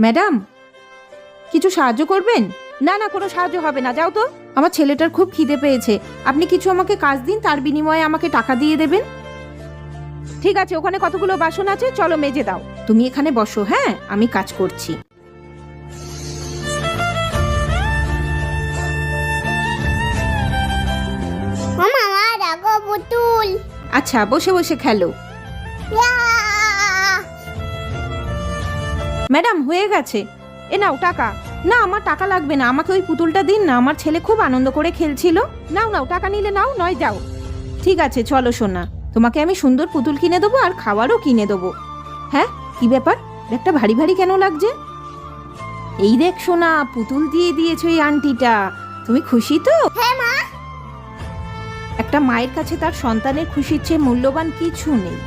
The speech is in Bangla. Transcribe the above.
ম্যাডাম, কিছু সাহায্য করবেন? না না, কোনো সাহায্য হবে না, যাও তো। আমার ছেলেটার খুব খিদে পেয়েছে, আপনি কিছু আমাকে কাজ দিন, তার বিনিময়ে আমাকে টাকা দিয়ে দেবেন। ঠিক আছে, ওখানে কতগুলো বাসন আছে, চলো মেজে দাও। তুমি এখানে বসো, হ্যাঁ, আমি কাজ করছি। মামা আমার রাগো পুতুল। আচ্ছা, বসে বসে খেলো। ম্যাডাম, হয়ে গেছে, এ নাও টাকা। না, আমার টাকা লাগবে না, আমাকে ওই পুতুলটা দিন না, আমার ছেলে খুব আনন্দ করে খেলছিল। নাও নাও, টাকা নিলে নাও, নয় যাও। ঠিক আছে, চলো সোনা, তোমাকে আমি সুন্দর পুতুল কিনে দেবো আর খাবারও কিনে দেবো। হ্যাঁ, কি ব্যাপার, ব্যাগটা ভারী ভারী কেন লাগছে? এই দেখ সোনা, পুতুল দিয়ে দিয়েছো এই আন্টিটা, তুমি খুশি তো? হ্যাঁ মা। একটা মায়ের কাছে তার সন্তানের খুশির চেয়ে মূল্যবান কিছু নেই।